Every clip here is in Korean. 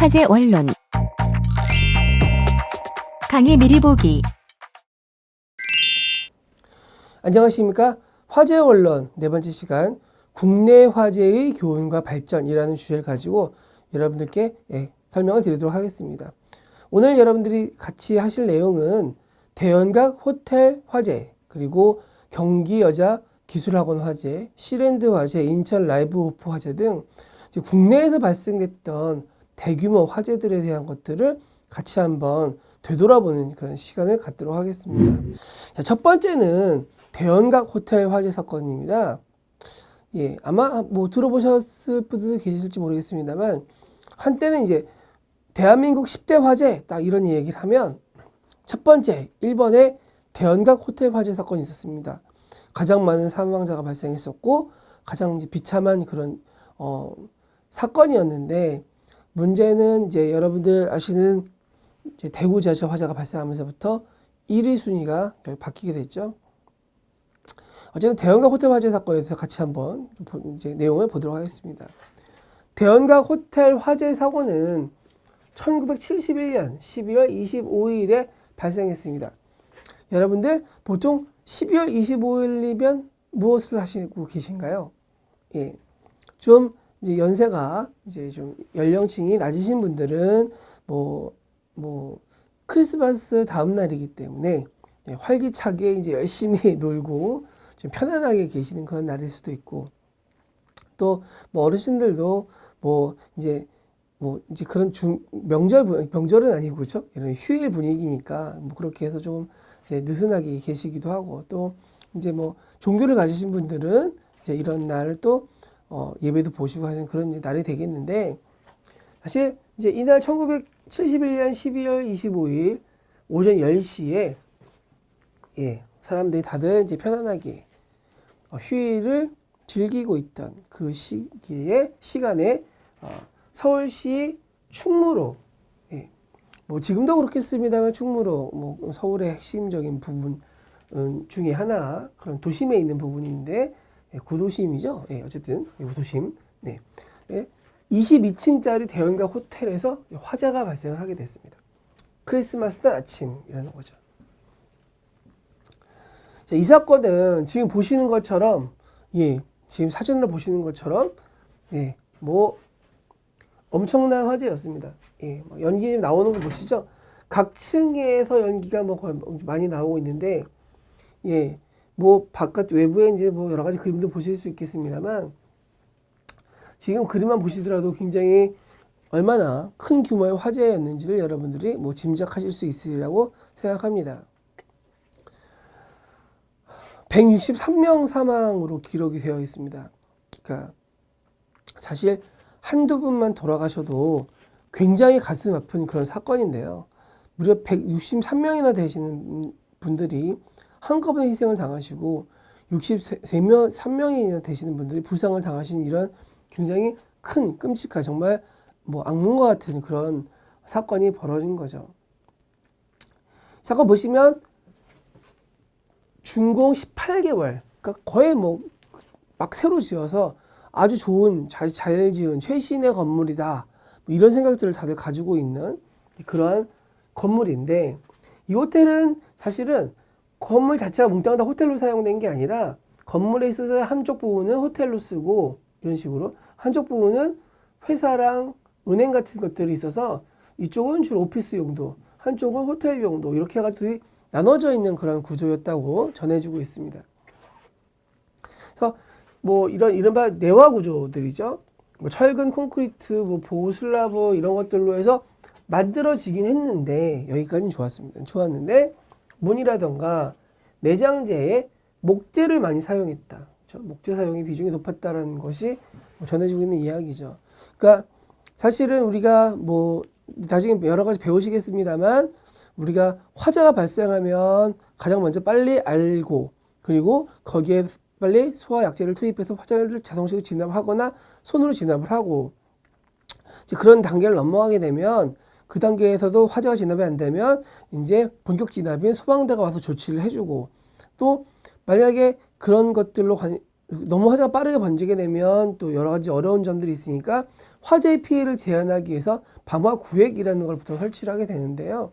화재 원론 강의 미리 보기. 안녕하십니까? 화재 원론 네 번째 시간 국내 화재의 교훈과 발전이라는 주제를 가지고 여러분들께 설명을 드리도록 하겠습니다. 오늘 여러분들이 같이 하실 내용은 대연각 호텔 화재, 그리고 경기 여자 기술학원 화재, 시랜드 화재, 인천 라이브 오프 화재 등 국내에서 발생됐던 대규모 화재들에 대한 것들을 같이 한번 되돌아보는 그런 시간을 갖도록 하겠습니다. 자, 첫 번째는 대연각 호텔 화재 사건입니다. 아마 뭐 들어보셨을 분들도 계실지 모르겠습니다만, 한때는 이제 대한민국 10대 화재 딱 이런 얘기를 하면 첫 번째 1번에 대연각 호텔 화재 사건이 있었습니다. 가장 많은 사망자가 발생했었고 가장 이제 비참한 그런 사건이었는데, 문제는 이제 여러분들 아시는 이제 대구 지하철 화재가 발생하면서부터 1위 순위가 바뀌게 됐죠. 어쨌든 대연각 호텔 화재 사건에 대해서 같이 한번 이제 내용을 보도록 하겠습니다. 대연각 호텔 화재 사고는 1971년 12월 25일에 발생했습니다. 여러분들 보통 12월 25일이면 무엇을 하시고 계신가요? 좀 이제 연세가 이제 좀 연령층이 낮으신 분들은 뭐 크리스마스 다음 날이기 때문에 활기차게 이제 열심히 놀고 좀 편안하게 계시는 그런 날일 수도 있고, 또 뭐 어르신들도 이제 그런 명절은 아니고, 그렇죠? 이런 휴일 분위기니까 뭐 그렇게 해서 좀 느슨하게 계시기도 하고, 또 이제 뭐 종교를 가지신 분들은 이제 이런 날을 또 예배도 보시고 하는 그런 날이 되겠는데, 사실 이제 이날 1971년 12월 25일 오전 10시에 사람들이 다들 이제 편안하게 휴일을 즐기고 있던 그 시간에 서울시 충무로, 뭐 지금도 그렇겠습니다만 충무로 뭐 서울의 핵심적인 부분 중에 하나, 그런 도심에 있는 부분인데 구도심이죠. 어쨌든 구도심. 22층짜리 대연각 호텔에서 화재가 발생을 하게 됐습니다. 크리스마스 날 아침이라는 거죠. 자, 이 사건은 지금 보시는 것처럼, 지금 사진으로 보시는 것처럼, 뭐 엄청난 화재였습니다. 연기 나오는 거 보시죠? 각 층에서 연기가 뭐 거의 많이 나오고 있는데, 뭐 바깥 외부에 이제 뭐 여러 가지 그림도 보실 수 있겠습니다만, 지금 그림만 보시더라도 굉장히 얼마나 큰 규모의 화재였는지를 여러분들이 뭐 짐작하실 수 있으리라고 생각합니다. 163명 사망으로 기록이 되어 있습니다. 그러니까 사실 한두 분만 돌아가셔도 굉장히 가슴 아픈 그런 사건인데요. 무려 163명이나 되시는 분들이 한꺼번에 희생을 당하시고 63명이나 되시는 분들이 부상을 당하신 이런 굉장히 큰 끔찍한, 정말 뭐 악몽과 같은 그런 사건이 벌어진 거죠. 사건 보시면 준공 18개월, 그러니까 거의 뭐 막 새로 지어서 아주 좋은 잘 지은 최신의 건물이다, 뭐 이런 생각들을 다들 가지고 있는 그러한 건물인데, 이 호텔은 사실은 건물 자체가 몽땅 다 호텔로 사용된 게 아니라 건물에 있어서 한쪽 부분은 호텔로 쓰고 이런 식으로, 한쪽 부분은 회사랑 은행 같은 것들이 있어서 이쪽은 주로 오피스 용도, 한쪽은 호텔 용도, 이렇게 해가지고 나눠져 있는 그런 구조였다고 전해지고 있습니다. 그래서 뭐 이른바 내화 구조들이죠. 뭐 철근, 콘크리트, 뭐 보호 슬라브 이런 것들로 해서 만들어지긴 했는데 여기까지는 좋았는데 문이라던가 내장재에 목재를 많이 사용했다. 그렇죠? 목재 사용의 비중이 높았다라는 것이 전해지고 있는 이야기죠. 그러니까 사실은 우리가 뭐 나중에 여러 가지 배우시겠습니다만, 우리가 화재가 발생하면 가장 먼저 빨리 알고, 그리고 거기에 빨리 소화약제를 투입해서 화재를 자동식으로 진압하거나 손으로 진압을 하고, 이제 그런 단계를 넘어가게 되면 그 단계에서도 화재가 진압이 안 되면 이제 본격 진압인 소방대가 와서 조치를 해주고, 또 만약에 그런 것들로 너무 화재가 빠르게 번지게 되면 또 여러 가지 어려운 점들이 있으니까 화재 피해를 제한하기 위해서 밤화 구획이라는 걸 보통 설치를 하게 되는데요.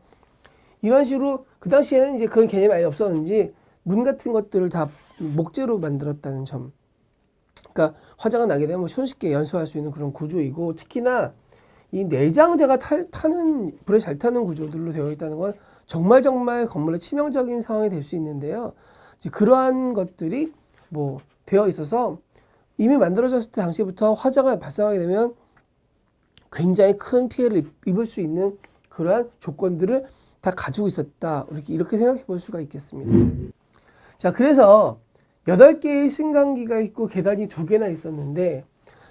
이런 식으로 그 당시에는 이제 그런 개념이 아예 없었는지 문 같은 것들을 다 목재로 만들었다는 점. 그러니까 화재가 나게 되면 손쉽게 연소할 수 있는 그런 구조이고, 특히나 이 내장재가 불에 잘 타는 구조들로 되어 있다는 건 정말 건물에 치명적인 상황이 될 수 있는데요. 이제 그러한 것들이 뭐 되어 있어서 이미 만들어졌을 때 당시부터 화재가 발생하게 되면 굉장히 큰 피해를 입을 수 있는 그러한 조건들을 다 가지고 있었다. 이렇게 생각해 볼 수가 있겠습니다. 자, 그래서 8개의 승강기가 있고 계단이 2개나 있었는데,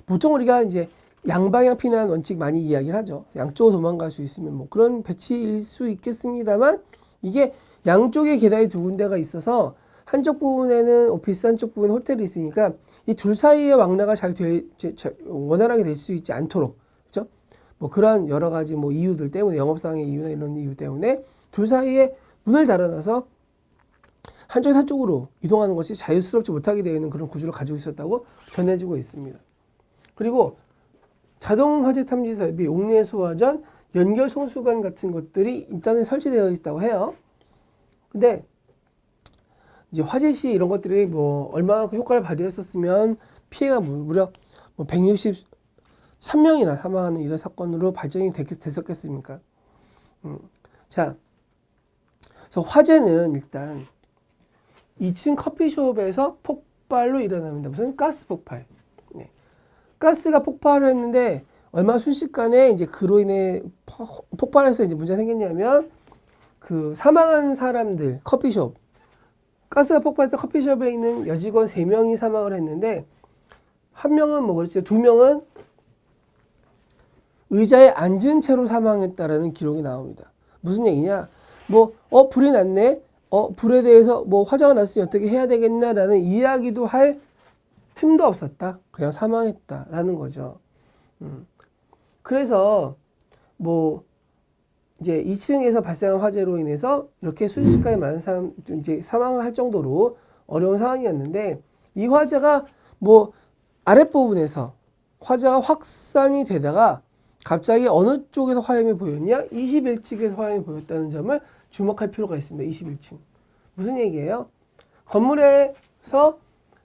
보통 우리가 이제 양방향 피난 원칙 많이 이야기를 하죠. 양쪽으로 도망갈 수 있으면 뭐 그런 배치일 수 있겠습니다만, 이게 양쪽에 계단이 2군데가 있어서 한쪽 부분에는 오피스, 한쪽 부분에 호텔이 있으니까 이 둘 사이의 왕래가 원활하게 될 수 있지 않도록, 그렇죠? 뭐 그런 여러 가지 뭐 이유들 때문에, 영업상의 이유나 이런 이유 때문에 둘 사이에 문을 달아놔서 한쪽에서 한쪽으로 이동하는 것이 자유스럽지 못하게 되어 있는 그런 구조를 가지고 있었다고 전해지고 있습니다. 그리고 자동 화재 탐지 설비, 옥내 소화전, 연결 송수관 같은 것들이 일단은 설치되어 있다고 해요. 근데 이제 화재 시 이런 것들이 뭐 얼마나 효과를 발휘했었으면 피해가 무려 163명이나 사망하는 이런 사건으로 발전이 됐었겠습니까? 자, 그래서 화재는 일단 2층 커피숍에서 폭발로 일어납니다. 무슨 가스 폭발. 네. 가스가 폭발을 했는데 얼마나 순식간에 이제 그로 인해 폭발해서 이제 문제가 생겼냐면, 그 사망한 사람들, 커피숍, 가스가 폭발해서 커피숍에 있는 여직원 3명이 사망을 했는데, 한 명은 뭐 그렇죠. 2명은 의자에 앉은 채로 사망했다라는 기록이 나옵니다. 무슨 얘기냐? 불이 났네? 불에 대해서 화재가 났으니 어떻게 해야 되겠나라는 이야기도 할 틈도 없었다. 그냥 사망했다라는 거죠. 그래서 이제 2층에서 발생한 화재로 인해서 이렇게 순식간에 많은 사람 이제 사망을 할 정도로 어려운 상황이었는데, 이 화재가 아랫부분에서 화재가 확산이 되다가 갑자기 어느 쪽에서 화염이 보였냐? 21층에서 화염이 보였다는 점을 주목할 필요가 있습니다. 21층. 무슨 얘기예요? 건물에서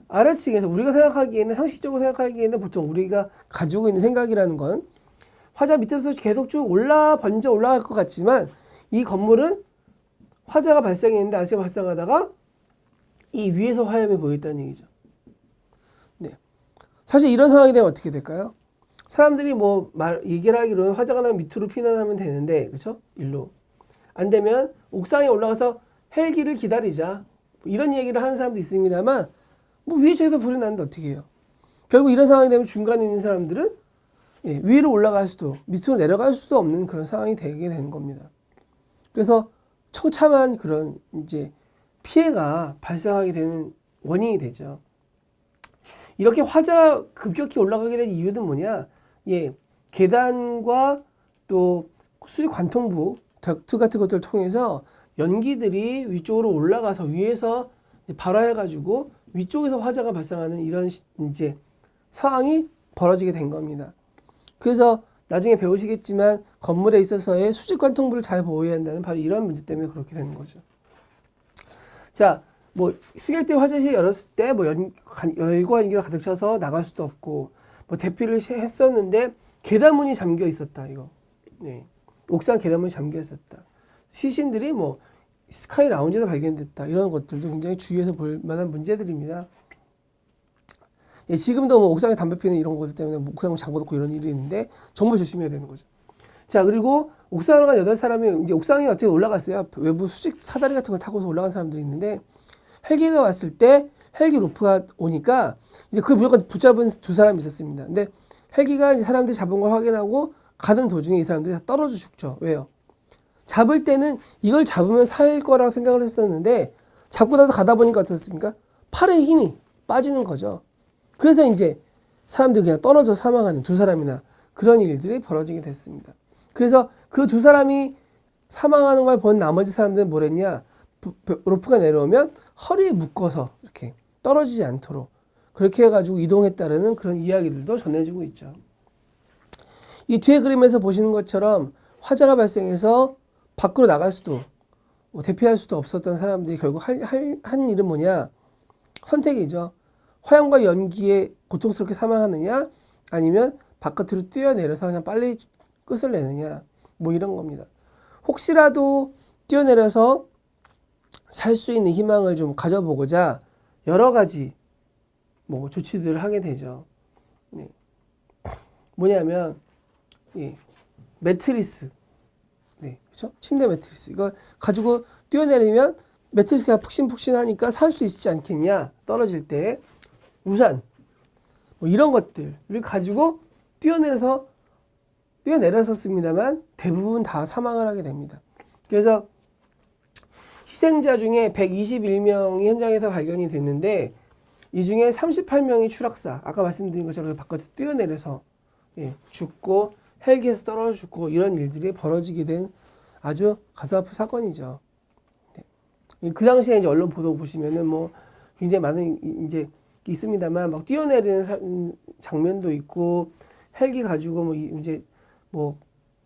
아래층에서 우리가 생각하기에는, 상식적으로 생각하기에는 보통 우리가 가지고 있는 생각이라는 건 화재 밑에서 계속 쭉 번져 올라갈 것 같지만, 이 건물은 화재가 발생했는데 아시가 발생하다가 이 위에서 화염이 보였다는 얘기죠. 네. 사실 이런 상황이 되면 어떻게 될까요? 사람들이 얘기를 하기로는 화재가 나면 밑으로 피난하면 되는데, 그렇죠? 일로. 안 되면 옥상에 올라가서 헬기를 기다리자. 이런 얘기를 하는 사람도 있습니다만, 위에 쪽에서 불이 나는데 어떻게 해요? 결국 이런 상황이 되면 중간에 있는 사람들은 위로 올라갈 수도 밑으로 내려갈 수도 없는 그런 상황이 되게 되는 겁니다. 그래서 처참한 그런 이제 피해가 발생하게 되는 원인이 되죠. 이렇게 화재가 급격히 올라가게 된 이유는 뭐냐? 계단과 또 수직 관통부 덕트 같은 것들을 통해서 연기들이 위쪽으로 올라가서 위에서 발화해가지고 위쪽에서 화재가 발생하는 이런 이제 상황이 벌어지게 된 겁니다. 그래서 나중에 배우시겠지만 건물에 있어서의 수직 관통부를 잘 보호해야 한다는 바로 이런 문제 때문에 그렇게 되는 거죠. 자, 승객대 화재 시 열었을 때 열과 연기가 가득 차서 나갈 수도 없고, 대피를 했었는데 계단문이 잠겨 있었다. 이거. 네. 옥상 계단문이 잠겨 있었다. 시신들이 스카이 라운지에서 발견됐다. 이런 것들도 굉장히 주의해서 볼 만한 문제들입니다. 지금도 옥상에 담배 피는 이런 것들 때문에 옥상 잠궈놓고 이런 일이 있는데 정말 조심해야 되는 거죠. 자, 그리고 옥상으로 간 8사람이 이제 옥상에 어떻게 올라갔어요. 외부 수직 사다리 같은 걸 타고서 올라간 사람들이 있는데, 헬기가 왔을 때 헬기 로프가 오니까 이제 그 무조건 붙잡은 2사람이 있었습니다. 근데 헬기가 이제 사람들이 잡은 걸 확인하고 가는 도중에 이 사람들이 다 떨어져 죽죠. 왜요? 잡을 때는 이걸 잡으면 살 거라고 생각을 했었는데, 잡고 나서 가다 보니까 어떻습니까? 팔에 힘이 빠지는 거죠. 그래서 이제 사람들이 그냥 떨어져 사망하는 2사람이나 그런 일들이 벌어지게 됐습니다. 그래서 그 2사람이 사망하는 걸 본 나머지 사람들은 뭘 했냐? 로프가 내려오면 허리에 묶어서 이렇게 떨어지지 않도록 그렇게 해가지고 이동했다라는 그런 이야기들도 전해지고 있죠. 이 뒤에 그림에서 보시는 것처럼 화재가 발생해서 밖으로 나갈 수도 뭐 대피할 수도 없었던 사람들이 결국 한 일은 뭐냐? 선택이죠. 화염과 연기에 고통스럽게 사망하느냐 아니면 바깥으로 뛰어내려서 그냥 빨리 끝을 내느냐 뭐 이런 겁니다. 혹시라도 뛰어내려서 살 수 있는 희망을 좀 가져보고자 여러 가지 뭐 조치들을 하게 되죠. 네. 뭐냐면 매트리스, 네, 그렇죠? 침대 매트리스 이거 가지고 뛰어내리면 매트리스가 푹신푹신하니까 살 수 있지 않겠냐? 떨어질 때 우산 뭐 이런 것들을 가지고 뛰어내렸었습니다만 대부분 다 사망을 하게 됩니다. 그래서 희생자 중에 121명이 현장에서 발견이 됐는데 이 중에 38명이 추락사, 아까 말씀드린 것처럼 바깥에 뛰어내려서 죽고 헬기에서 떨어져 죽고 이런 일들이 벌어지게 된 아주 가슴 아픈 사건이죠. 네. 그 당시에 이제 언론 보도 보시면은 뭐 굉장히 많은 이제 있습니다만 막 뛰어내리는 장면도 있고 헬기 가지고 뭐 이제 뭐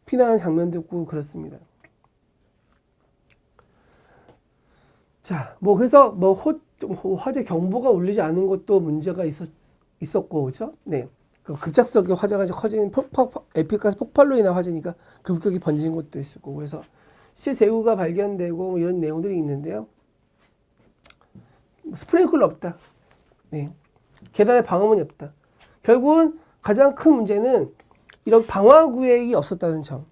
피난하는 장면도 있고 그렇습니다. 자, 뭐 그래서 뭐 화재 경보가 울리지 않은 것도 문제가 있었고, 그렇죠? 네, 그 급작스럽게 화재가 커진 에픽가스 폭발로 인한 화재니까 급격히 번진 것도 있었고, 그래서 시제후가 발견되고 뭐 이런 내용들이 있는데요. 스프링클러 없다. 네, 계단에 방어문이 없다. 결국은 가장 큰 문제는 이런 방화구획이 없었다는 점.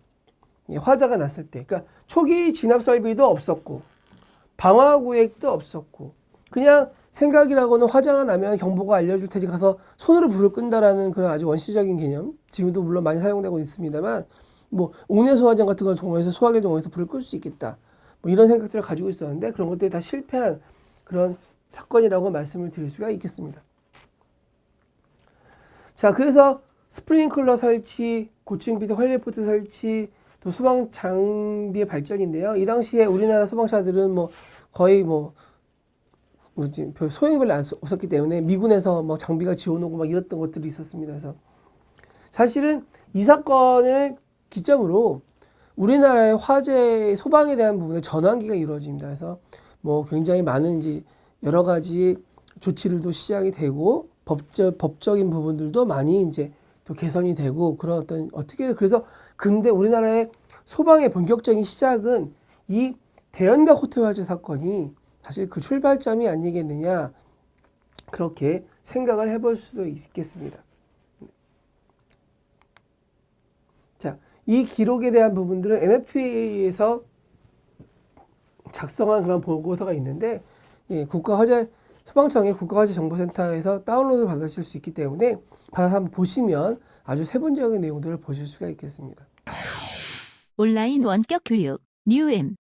화재가 났을 때, 그러니까 초기 진압 설비도 없었고. 방화구획도 없었고 그냥 생각이라고는 화재가 나면 경보가 알려줄 테니 가서 손으로 불을 끈다라는 그런 아주 원시적인 개념 지금도 물론 많이 사용되고 있습니다만 뭐 옥내소화장 같은 걸 통해서 소화기를 통해서 불을 끌 수 있겠다 뭐 이런 생각들을 가지고 있었는데 그런 것들이 다 실패한 그런 사건이라고 말씀을 드릴 수가 있겠습니다. 자, 그래서 스프링클러 설치, 고층비도 헬리포트 설치 또 소방 장비의 발전인데요. 이 당시에 우리나라 소방차들은 뭐 거의 뭐 별 소용이 별로 없었기 때문에 미군에서 뭐 장비가 지원오고 막 이랬던 것들이 있었습니다. 그래서 사실은 이 사건을 기점으로 우리나라의 화재 소방에 대한 부분에 전환기가 이루어집니다. 그래서 뭐 굉장히 많은 이제 여러 가지 조치들도 시작이 되고 법적인 부분들도 많이 이제 또 개선이 되고 그런 그래서 근데 우리나라의 소방의 본격적인 시작은 이 대연각 호텔 화재 사건이 사실 그 출발점이 아니겠느냐 그렇게 생각을 해볼 수도 있겠습니다. 자, 이 기록에 대한 부분들은 MFA에서 작성한 그런 보고서가 있는데 소방청의 국가화재정보센터에서 다운로드 받으실 수 있기 때문에 받아서 한번 보시면 아주 세분적인 내용들을 보실 수가 있겠습니다. 온라인 원격 교육 뉴엠